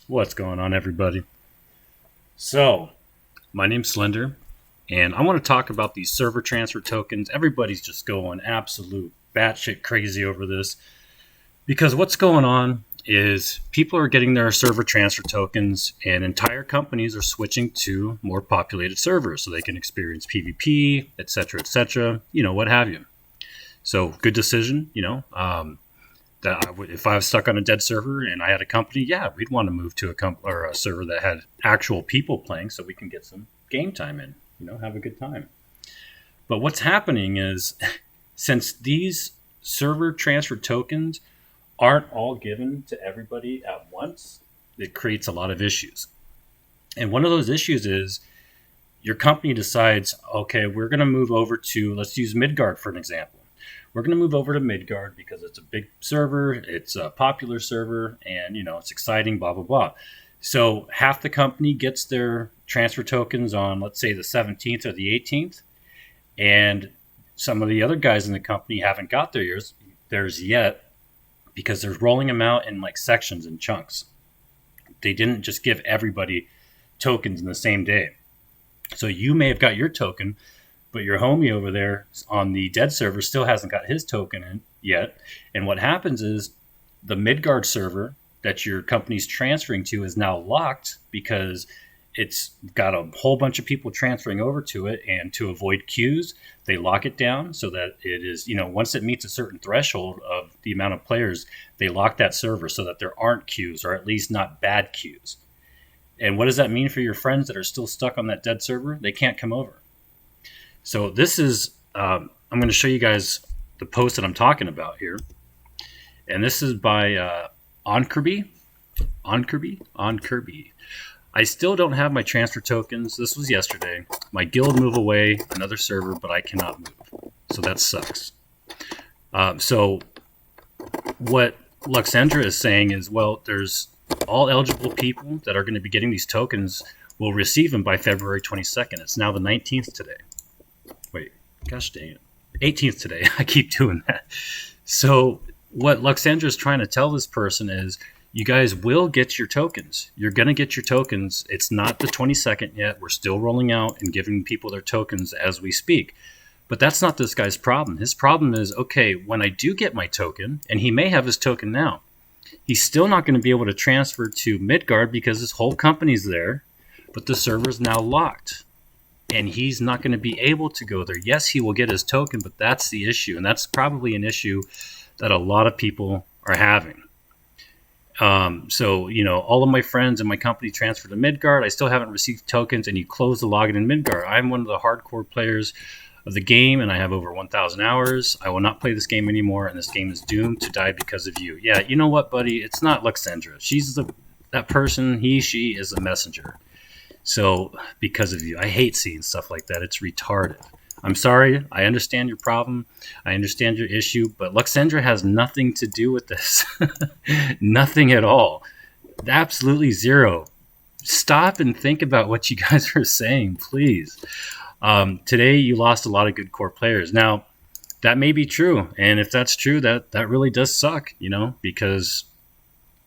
What's going on, everybody? So, my name's Slender, and I want to talk about these server transfer tokens. Everybody's just going absolute batshit crazy over this because what's going on is people are getting their server transfer tokens, and entire companies are switching to more populated servers so they can experience PvP, etc., what have you. So, good decision, if I was stuck on a dead server and I had a company, yeah, we'd want to move to a server that had actual people playing so we can get some game time in, have a good time. But what's happening is since these server transfer tokens aren't all given to everybody at once, it creates a lot of issues. And one of those issues is your company decides, okay, we're going to move over to, let's use Midgard for an example. We're going to move over to Midgard because it's a big server, it's a popular server, and it's exciting, blah blah blah. So half the company gets their transfer tokens on, let's say, the 17th or the 18th, and some of the other guys in the company haven't got theirs yet because they're rolling them out in like sections and chunks. They didn't just give everybody tokens in the same day. So you may have got your token, but your homie over there on the dead server still hasn't got his token in yet. And what happens is the Midgard server that your company's transferring to is now locked because it's got a whole bunch of people transferring over to it. And to avoid queues, they lock it down so that it is, once it meets a certain threshold of the amount of players, they lock that server so that there aren't queues, or at least not bad queues. And what does that mean for your friends that are still stuck on that dead server? They can't come over. So this is, I'm going to show you guys the post that I'm talking about here. And this is by OnKirby. I still don't have my transfer tokens. This was yesterday. My guild moved away, another server, but I cannot move. So that sucks. So what Luxandra is saying is, well, there's all eligible people that are going to be getting these tokens will receive them by February 22nd. It's now the 19th today. Wait, gosh dang it. 18th today. I keep doing that. So what Luxandra is trying to tell this person is, you guys will get your tokens. You're going to get your tokens. It's not the 22nd yet. We're still rolling out and giving people their tokens as we speak. But that's not this guy's problem. His problem is, okay, when I do get my token, and he may have his token now, he's still not going to be able to transfer to Midgard because his whole company's there, but the server's now locked. And he's not going to be able to go there. Yes, he will get his token, but that's the issue. And that's probably an issue that a lot of people are having. So, all of my friends and my company transferred to Midgard. I still haven't received tokens, and you close the login in Midgard. I'm one of the hardcore players of the game, and I have over 1,000 hours. I will not play this game anymore, and this game is doomed to die because of you. Yeah, you know what, buddy? It's not Luxandra. She's that person. She is a messenger. So, because of you, I hate seeing stuff like that. It's retarded. I'm sorry. I understand your problem. I understand your issue, but Luxandra has nothing to do with this. Nothing at all. Absolutely zero. Stop and think about what you guys are saying, please. Today, you lost a lot of good core players. Now, that may be true. And if that's true, that really does suck, because,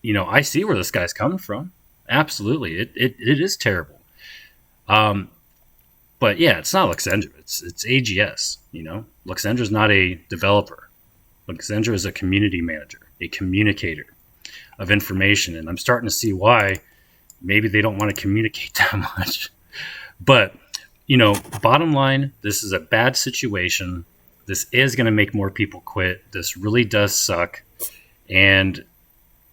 I see where this guy's coming from. Absolutely. It is terrible. But yeah, it's not Luxandra. It's AGS. Luxandra's not a developer. Luxandra is a community manager, a communicator of information, and I'm starting to see why maybe they don't want to communicate that much. But bottom line, this is a bad situation. This is going to make more people quit. This really does suck, and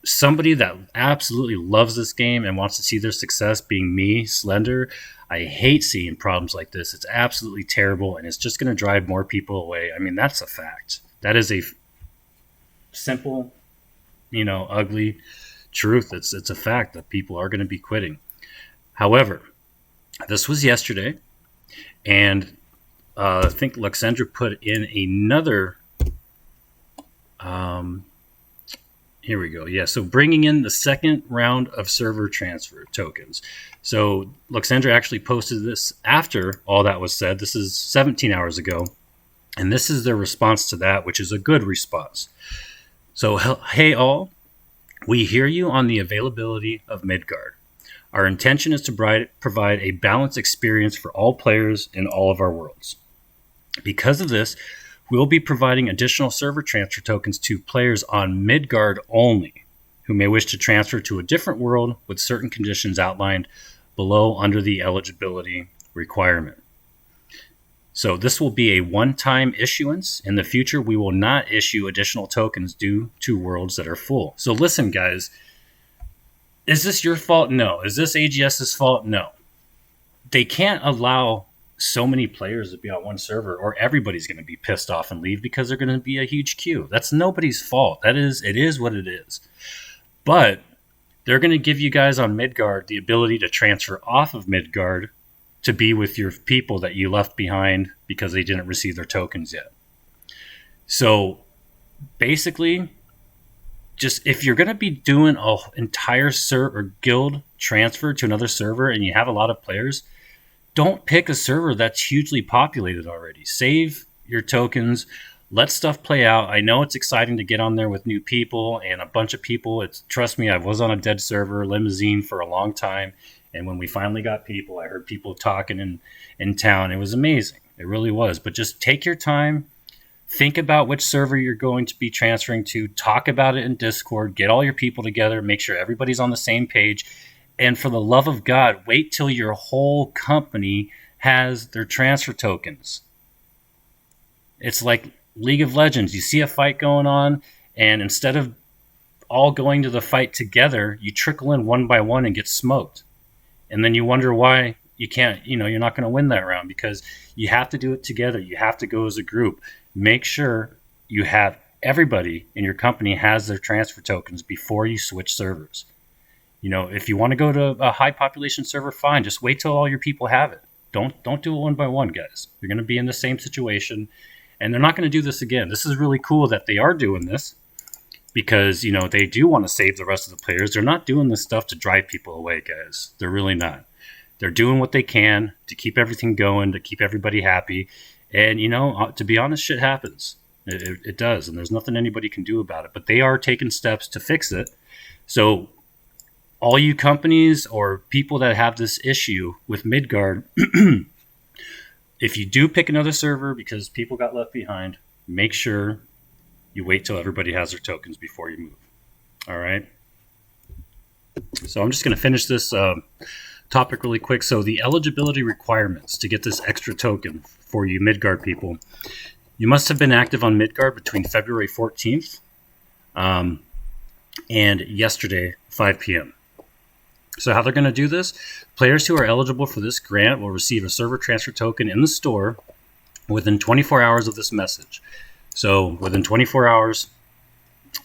somebody that absolutely loves this game and wants to see their success, being me, Slender, I hate seeing problems like this. It's absolutely terrible, and it's just going to drive more people away. I mean, that's a fact. That is a simple, ugly truth. It's a fact that people are going to be quitting. However, this was yesterday, and I think Luxandra put in another here we go. Yeah, so bringing in the second round of server transfer tokens. So Luxandra actually posted this after all that was said. This is 17 hours ago. And this is their response to that, which is a good response. So, hey all, We hear you on the availability of Midgard. Our intention is to provide a balanced experience for all players in all of our worlds. Because of this, we'll be providing additional server transfer tokens to players on Midgard only, who may wish to transfer to a different world with certain conditions outlined below under the eligibility requirement. So this will be a one-time issuance. In the future, we will not issue additional tokens due to worlds that are full. So listen, guys, is this your fault? No. Is this AGS's fault? No. They can't allow so many players to be on one server, or everybody's going to be pissed off and leave because they're going to be a huge queue. That's nobody's fault. It is what it is. But they're going to give you guys on Midgard the ability to transfer off of Midgard to be with your people that you left behind because they didn't receive their tokens yet. So basically, just if you're going to be doing an entire server or guild transfer to another server and you have a lot of players, don't pick a server that's hugely populated already. Save your tokens. Let stuff play out. I know it's exciting to get on there with new people and a bunch of people. Trust me, I was on a dead server, Limousine, for a long time. And when we finally got people, I heard people talking in town. It was amazing. It really was. But just take your time. Think about which server you're going to be transferring to. Talk about it in Discord. Get all your people together. Make sure everybody's on the same page. And for the love of God, wait till your whole company has their transfer tokens. It's like League of Legends. You see a fight going on, and instead of all going to the fight together, you trickle in one by one and get smoked. And then you wonder why you can't, you're not going to win that round, because you have to do it together. You have to go as a group. Make sure you have everybody in your company has their transfer tokens before you switch servers. If you want to go to a high population server, fine. Just wait till all your people have it. Don't do it one by one, guys. You're going to be in the same situation, and they're not going to do this again. This is really cool that they are doing this, because, they do want to save the rest of the players. They're not doing this stuff to drive people away, guys. They're really not. They're doing what they can to keep everything going, to keep everybody happy. And, to be honest, shit happens. It does, and there's nothing anybody can do about it. But they are taking steps to fix it. So all you companies or people that have this issue with Midgard, if you do pick another server because people got left behind, make sure you wait till everybody has their tokens before you move. All right. So I'm just going to finish this topic really quick. So the eligibility requirements to get this extra token for you Midgard people: you must have been active on Midgard between February 14th and yesterday, 5 p.m. So how they're going to do this: players who are eligible for this grant will receive a server transfer token in the store within 24 hours of this message. So within 24 hours,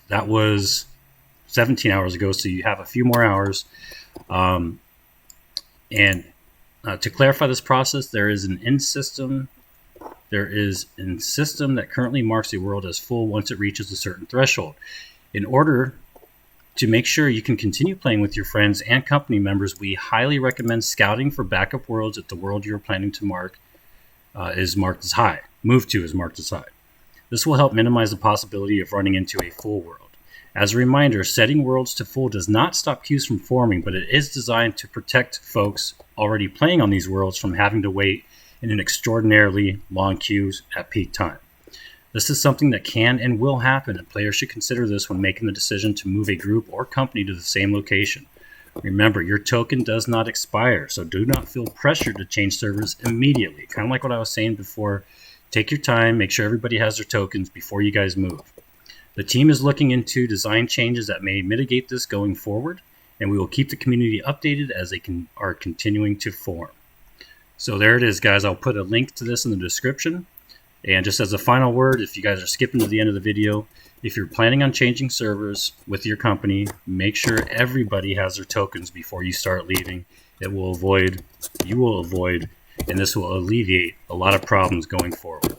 that was 17 hours ago, so you have a few more hours. To clarify this process, there is an in-system that currently marks a world as full once it reaches a certain threshold. In order to make sure you can continue playing with your friends and company members, we highly recommend scouting for backup worlds if the world you're planning to mark is marked as high. Move to is marked as high. This will help minimize the possibility of running into a full world. As a reminder, setting worlds to full does not stop queues from forming, but it is designed to protect folks already playing on these worlds from having to wait in an extraordinarily long queues at peak time. This is something that can and will happen, and players should consider this when making the decision to move a group or company to the same location. Remember, your token does not expire, so do not feel pressured to change servers immediately. Kind of like what I was saying before. Take your time, make sure everybody has their tokens before you guys move. The team is looking into design changes that may mitigate this going forward, and we will keep the community updated as they are continuing to form. So there it is, guys. I'll put a link to this in the description. And just as a final word, if you guys are skipping to the end of the video, if you're planning on changing servers with your company, make sure everybody has their tokens before you start leaving. You will avoid, and this will alleviate a lot of problems going forward.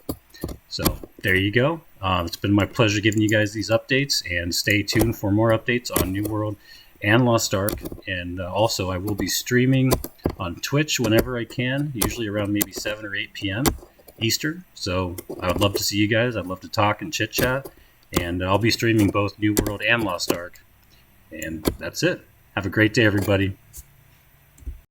So there you go. It's been my pleasure giving you guys these updates, and stay tuned for more updates on New World and Lost Ark. And also, I will be streaming on Twitch whenever I can, usually around maybe 7 or 8 p.m. Eastern. So I would love to see you guys. I'd love to talk and chit chat, and I'll be streaming both New World and Lost Ark. And that's it. Have a great day, everybody.